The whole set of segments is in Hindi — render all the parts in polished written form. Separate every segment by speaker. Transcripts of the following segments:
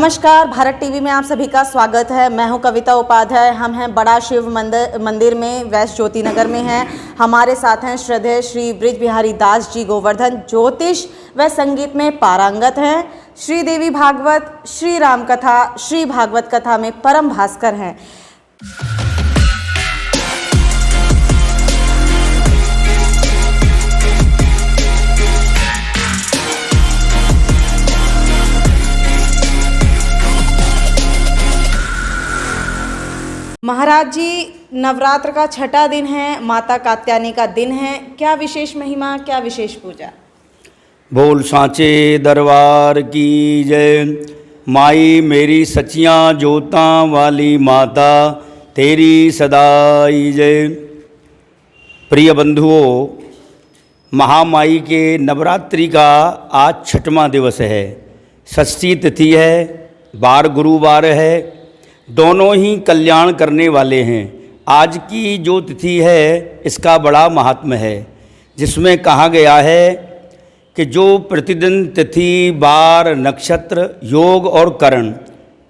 Speaker 1: नमस्कार, भारत टीवी में आप सभी का स्वागत है। मैं हूं कविता उपाध्याय। हम हैं बड़ा शिव मंदिर में, वेस्ट ज्योति नगर में हैं। हमारे साथ हैं श्रद्धेय श्री ब्रिज बिहारी दास जी गोवर्धन, ज्योतिष व संगीत में पारंगत हैं। श्री देवी भागवत, श्री राम कथा, श्री भागवत कथा में परम भास्कर हैं। महाराज जी, नवरात्र का छठा दिन है, माता कात्यायनी का दिन है। क्या विशेष महिमा, क्या विशेष पूजा?
Speaker 2: बोल सांचे दरबार की जय। माई मेरी सचियां जोतां वाली माता तेरी सदाई जय। प्रिय बंधुओं, महामाई के नवरात्रि का आज छठवां दिवस है। षष्ठी तिथि है, बार गुरुवार है, दोनों ही कल्याण करने वाले हैं। आज की जो तिथि है इसका बड़ा महात्म्य है, जिसमें कहा गया है कि जो प्रतिदिन तिथि, बार, नक्षत्र, योग और करण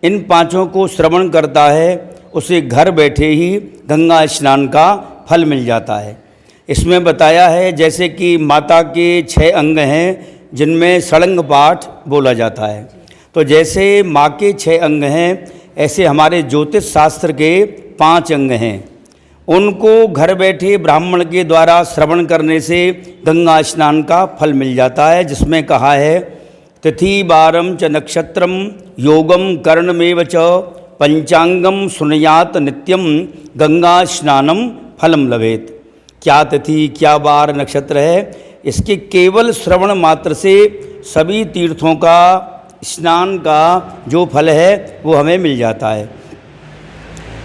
Speaker 2: इन पांचों को श्रवण करता है, उसे घर बैठे ही गंगा स्नान का फल मिल जाता है। इसमें बताया है जैसे कि माता के 6 अंग हैं जिनमें षडंग पाठ बोला जाता है। तो जैसे माँ के 6 अंग हैं, ऐसे हमारे ज्योतिष शास्त्र के 5 अंग हैं। उनको घर बैठे ब्राह्मण के द्वारा श्रवण करने से गंगा स्नान का फल मिल जाता है, जिसमें कहा है तिथि बारम च नक्षत्रम योगम कर्णमेव च पंचांगम सुनयात नित्यम गंगा स्नानम फलम लभेत। क्या तिथि, क्या बार, नक्षत्र है, इसके केवल श्रवण मात्र से सभी तीर्थों का स्नान का जो फल है वो हमें मिल जाता है।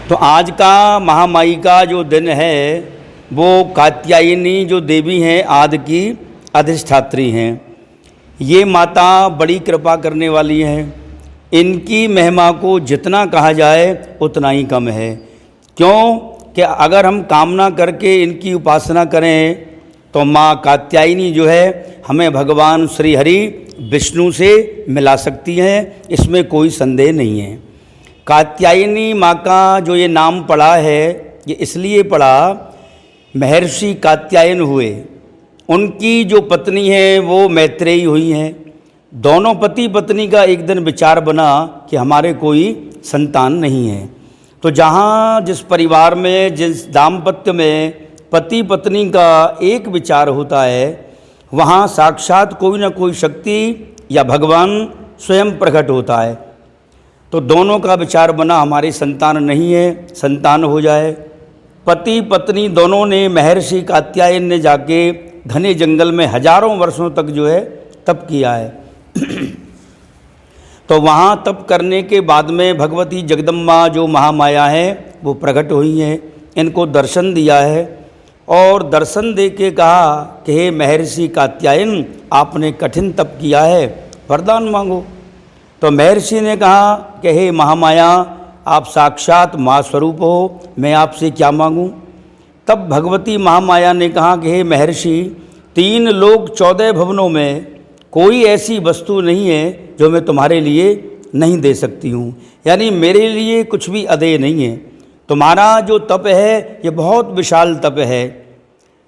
Speaker 2: तो आज का महामाई का जो दिन है वो कात्यायनी जो देवी हैं, आदि की अधिष्ठात्री हैं। ये माता बड़ी कृपा करने वाली हैं। इनकी महिमा को जितना कहा जाए उतना ही कम है। क्यों कि अगर हम कामना करके इनकी उपासना करें तो माँ कात्यायनी जो है हमें भगवान श्री हरि विष्णु से मिला सकती हैं, इसमें कोई संदेह नहीं है। कात्यायनी माँ का जो ये नाम पड़ा है, ये इसलिए पड़ा, महर्षि कात्यायन हुए, उनकी जो पत्नी है वो मैत्रेयी हुई हैं। दोनों पति पत्नी का एक दिन विचार बना कि हमारे कोई संतान नहीं है। तो जहाँ जिस परिवार में, जिस दाम्पत्य में पति पत्नी का एक विचार होता है, वहाँ साक्षात कोई ना कोई शक्ति या भगवान स्वयं प्रकट होता है। तो दोनों का विचार बना हमारी संतान नहीं है, संतान हो जाए। पति पत्नी दोनों ने, महर्षि कात्यायन ने जाके घने जंगल में हजारों वर्षों तक जो है तप किया है। तो वहाँ तप करने के बाद में भगवती जगदम्बा जो महामाया है वो प्रकट हुई हैं, इनको दर्शन दिया है और दर्शन दे के कहा कि हे महर्षि कात्यायन, आपने कठिन तप किया है, वरदान मांगो। तो महर्षि ने कहा कि हे महामाया, आप साक्षात माँ स्वरूप हो, मैं आपसे क्या मांगूं। तब भगवती महामाया ने कहा कि हे महर्षि, 3 लोक 14 भवनों में कोई ऐसी वस्तु नहीं है जो मैं तुम्हारे लिए नहीं दे सकती हूँ। यानी मेरे लिए कुछ भी अदेय नहीं है। तुम्हारा जो तप है ये बहुत विशाल तप है।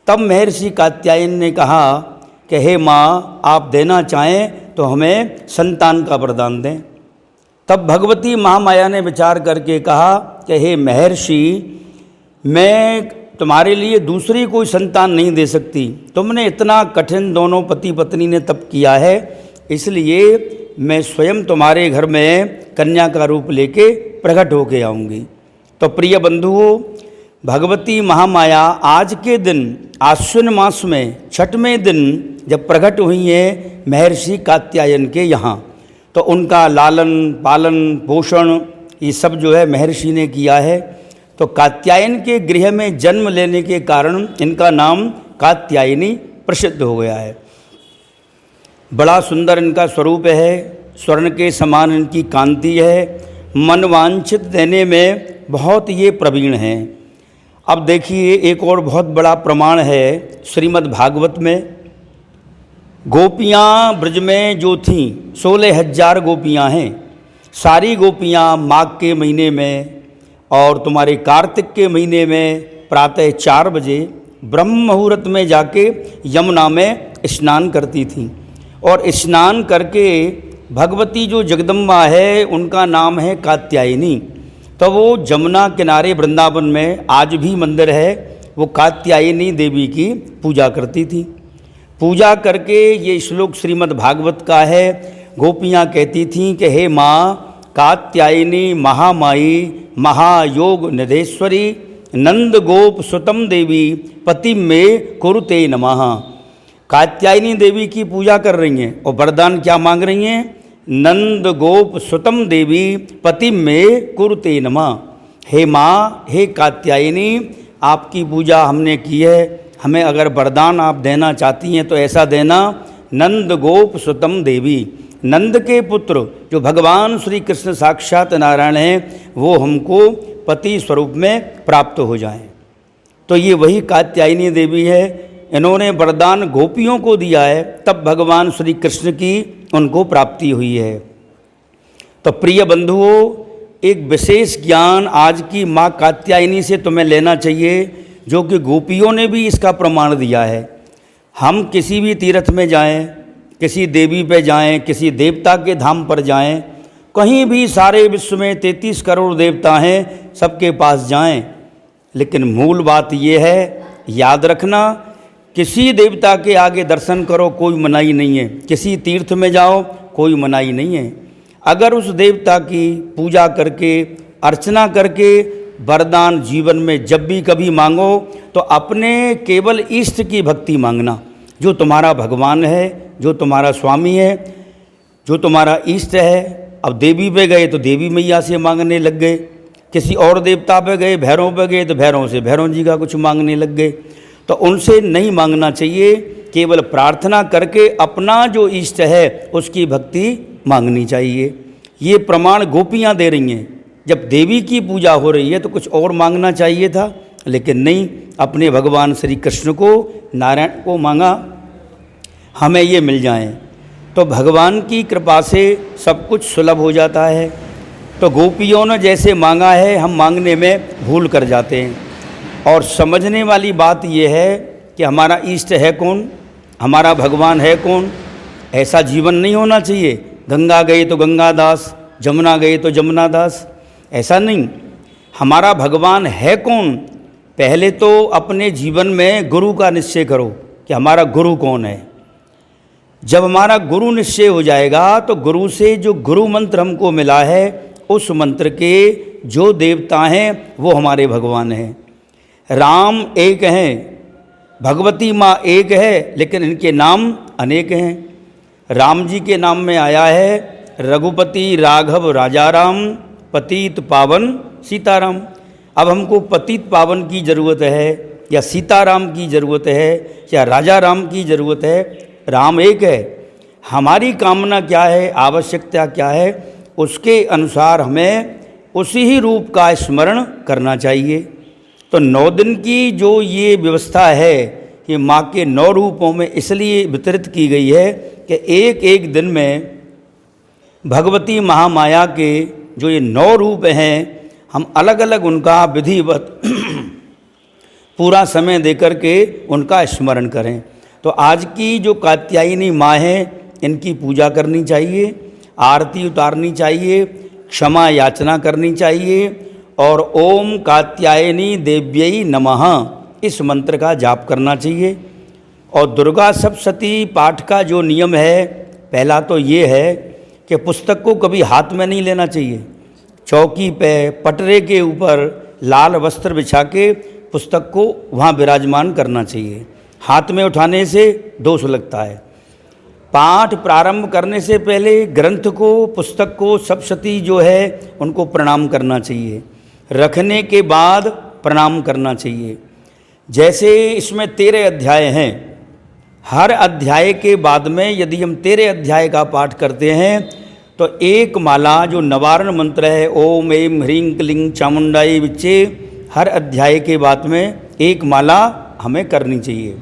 Speaker 2: तब महर्षि कात्यायन ने कहा कि हे माँ, आप देना चाहें तो हमें संतान का वरदान दें। तब भगवती महामाया ने विचार करके कहा कि हे महर्षि, मैं तुम्हारे लिए दूसरी कोई संतान नहीं दे सकती। तुमने इतना कठिन, दोनों पति पत्नी ने तप किया है, इसलिए मैं स्वयं तुम्हारे घर में कन्या का रूप लेके प्रकट होके आऊँगी। तो प्रिय बंधुओं, भगवती महामाया आज के दिन आश्विन मास में 6वें दिन जब प्रकट हुई हैं महर्षि कात्यायन के यहाँ, तो उनका लालन पालन पोषण ये सब जो है महर्षि ने किया है। तो कात्यायन के गृह में जन्म लेने के कारण इनका नाम कात्यायनी प्रसिद्ध हो गया है। बड़ा सुंदर इनका स्वरूप है, स्वर्ण के समान इनकी कांति है, मनवांछित देने में बहुत ये प्रवीण हैं। अब देखिए, एक और बहुत बड़ा प्रमाण है श्रीमद् भागवत में। गोपियाँ ब्रज में जो थीं 16,000 गोपियाँ हैं। सारी गोपियाँ माघ के महीने में और तुम्हारे कार्तिक के महीने में प्रातः 4 बजे ब्रह्म मुहूर्त में जाके यमुना में स्नान करती थीं। और स्नान करके भगवती जो जगदम्बा है उनका नाम है कात्यायनी। तो वो जमुना किनारे वृंदावन में आज भी मंदिर है, वो कात्यायनी देवी की पूजा करती थी। पूजा करके ये श्लोक श्रीमद् भागवत का है। गोपियाँ कहती थीं कि हे माँ कात्यायनी महामाई महायोग निधेश्वरी नंद गोप सुतम देवी पति में कुरुते नमः। कात्यायनी देवी की पूजा कर रही हैं और वरदान क्या मांग रही हैं? नंद गोप सुतम देवी पति में कुरुते नमः। हे माँ, हे कात्यायनी, आपकी पूजा हमने की है, हमें अगर वरदान आप देना चाहती हैं तो ऐसा देना, नंद गोप सुतम देवी, नंद के पुत्र जो भगवान श्री कृष्ण साक्षात नारायण हैं वो हमको पति स्वरूप में प्राप्त हो जाएं। तो ये वही कात्यायनी देवी है। इन्होंने वरदान गोपियों को दिया है, तब भगवान श्री कृष्ण की उनको प्राप्ति हुई है। तो प्रिय बंधुओं, एक विशेष ज्ञान आज की माँ कात्यायनी से तुम्हें लेना चाहिए, जो कि गोपियों ने भी इसका प्रमाण दिया है। हम किसी भी तीर्थ में जाएं, किसी देवी पे जाएं, किसी देवता के धाम पर जाएं, कहीं भी सारे विश्व में 33 करोड़ देवता हैं, सबके पास जाएं, लेकिन मूल बात ये है, याद रखना, किसी देवता के आगे दर्शन करो कोई मनाही नहीं है, किसी तीर्थ में जाओ कोई मनाही नहीं है। अगर उस देवता की पूजा करके अर्चना करके वरदान जीवन में जब भी कभी मांगो तो अपने केवल इष्ट की भक्ति मांगना, जो तुम्हारा भगवान है, जो तुम्हारा स्वामी है, जो तुम्हारा इष्ट है। अब देवी पे गए तो देवी मैया से मांगने लग गए, किसी और देवता पे गए, भैरव पे गए तो भैरव से भैरव जी का कुछ मांगने लग गए। तो उनसे नहीं मांगना चाहिए, केवल प्रार्थना करके अपना जो इष्ट है उसकी भक्ति मांगनी चाहिए। ये प्रमाण गोपियाँ दे रही हैं। जब देवी की पूजा हो रही है तो कुछ और मांगना चाहिए था, लेकिन नहीं, अपने भगवान श्री कृष्ण को, नारायण को मांगा, हमें ये मिल जाए। तो भगवान की कृपा से सब कुछ सुलभ हो जाता है। तो गोपियों ने जैसे मांगा है, हम मांगने में भूल कर जाते हैं। और समझने वाली बात यह है कि हमारा इष्ट है कौन, हमारा भगवान है कौन। ऐसा जीवन नहीं होना चाहिए, गंगा गए तो गंगा दास, जमुना गए तो जमुना दास, ऐसा नहीं। हमारा भगवान है कौन, पहले तो अपने जीवन में गुरु का निश्चय करो कि हमारा गुरु कौन है। जब हमारा गुरु निश्चय हो जाएगा तो गुरु से जो गुरु मंत्र हमको मिला है, उस मंत्र के जो देवता हैं वो हमारे भगवान हैं। राम एक हैं, भगवती माँ एक है, लेकिन इनके नाम अनेक हैं। राम जी के नाम में आया है रघुपति राघव राजा राम, पतित पावन सीताराम। अब हमको पतित पावन की ज़रूरत है या सीताराम की ज़रूरत है या राजा राम की ज़रूरत है? राम एक है। हमारी कामना क्या है, आवश्यकता क्या है, उसके अनुसार हमें उसी ही रूप का स्मरण करना चाहिए। तो 9 दिन की जो ये व्यवस्था है, ये माँ के 9 रूपों में इसलिए वितरित की गई है कि एक एक दिन में भगवती महामाया के जो ये 9 रूप हैं, हम अलग अलग उनका विधिवत पूरा समय देकर के उनका स्मरण करें। तो आज की जो कात्यायनी माँ हैं, इनकी पूजा करनी चाहिए, आरती उतारनी चाहिए, क्षमा याचना करनी चाहिए और ओम कात्यायनी देव्यै नमः इस मंत्र का जाप करना चाहिए। और दुर्गा सप्तशती पाठ का जो नियम है, पहला तो ये है कि पुस्तक को कभी हाथ में नहीं लेना चाहिए। चौकी पे पटरे के ऊपर लाल वस्त्र बिछा के पुस्तक को वहाँ विराजमान करना चाहिए। हाथ में उठाने से दोष लगता है। पाठ प्रारंभ करने से पहले ग्रंथ को, पुस्तक को, सप्तशती जो है उनको प्रणाम करना चाहिए। रखने के बाद प्रणाम करना चाहिए। जैसे इसमें 13 अध्याय हैं, हर अध्याय के बाद में यदि हम 13 अध्याय का पाठ करते हैं तो एक माला जो नवारण मंत्र है, ओम ऐं ह्रीं क्लीं चामुंडाई विच्चे, हर अध्याय के बाद में एक माला हमें करनी चाहिए।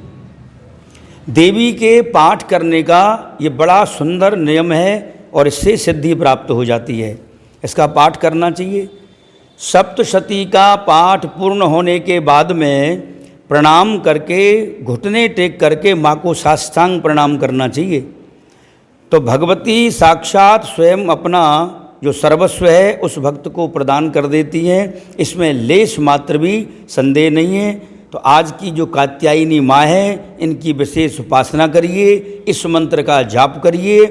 Speaker 2: देवी के पाठ करने का ये बड़ा सुंदर नियम है और इससे सिद्धि प्राप्त हो जाती है। इसका पाठ करना चाहिए। सप्तशती का पाठ पूर्ण होने के बाद में प्रणाम करके, घुटने टेक करके माँ को साष्टांग प्रणाम करना चाहिए। तो भगवती साक्षात स्वयं अपना जो सर्वस्व है उस भक्त को प्रदान कर देती हैं, इसमें लेश मात्र भी संदेह नहीं है। तो आज की जो कात्यायनी माँ है, इनकी विशेष उपासना करिए, इस मंत्र का जाप करिए।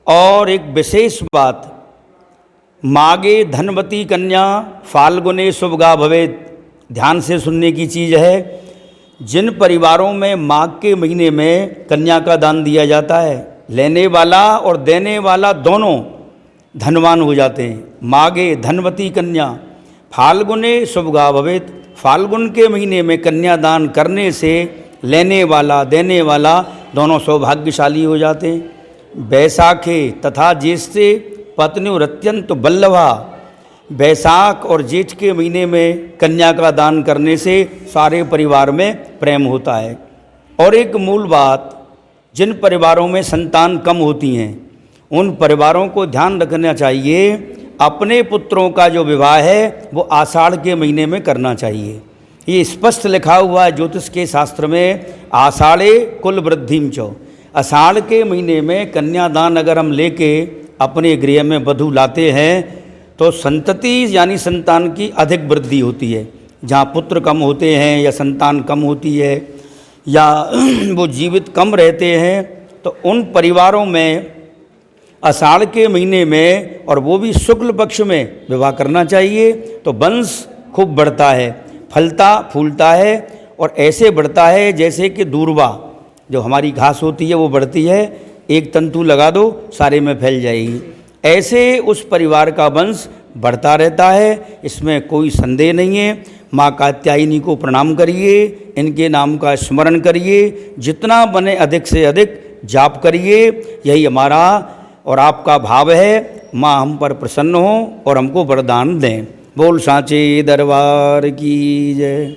Speaker 2: और एक विशेष बात, मागे धनवती कन्या फाल्गुने शुभगा भवेत, ध्यान से सुनने की चीज़ है। जिन परिवारों में माघ के महीने में कन्या का दान दिया जाता है, लेने वाला और देने वाला दोनों धनवान हो जाते हैं। मागे धनवती कन्या फाल्गुने शुभगा भवेत, फाल्गुन के महीने में कन्यादान करने से लेने वाला देने वाला दोनों सौभाग्यशाली हो जाते हैं। बैसाखे तथा ज्येष्ठे पत्न्युरत्यंत बल्लभा, बैसाख और जेठ के महीने में कन्या का दान करने से सारे परिवार में प्रेम होता है। और एक मूल बात, जिन परिवारों में संतान कम होती हैं उन परिवारों को ध्यान रखना चाहिए, अपने पुत्रों का जो विवाह है वो आषाढ़ के महीने में करना चाहिए। ये स्पष्ट लिखा हुआ है ज्योतिष के शास्त्र में, आषाढ़े कुल वृद्धिम चौ, आषाढ़ के महीने में कन्यादान अगर हम लेके अपने गृह में वधू लाते हैं तो संतति यानी संतान की अधिक वृद्धि होती है। जहाँ पुत्र कम होते हैं या संतान कम होती है या वो जीवित कम रहते हैं, तो उन परिवारों में आषाढ़ के महीने में और वो भी शुक्ल पक्ष में विवाह करना चाहिए। तो वंश खूब बढ़ता है, फलता फूलता है और ऐसे बढ़ता है जैसे कि दूर्वा जो हमारी घास होती है वो बढ़ती है, एक तंतु लगा दो सारे में फैल जाएगी। ऐसे उस परिवार का वंश बढ़ता रहता है, इसमें कोई संदेह नहीं है। माँ कात्यायनी को प्रणाम करिए, इनके नाम का स्मरण करिए, जितना बने अधिक से अधिक जाप करिए। यही हमारा और आपका भाव है। माँ हम पर प्रसन्न हो और हमको वरदान दें। बोल सांचे दरबार की जय।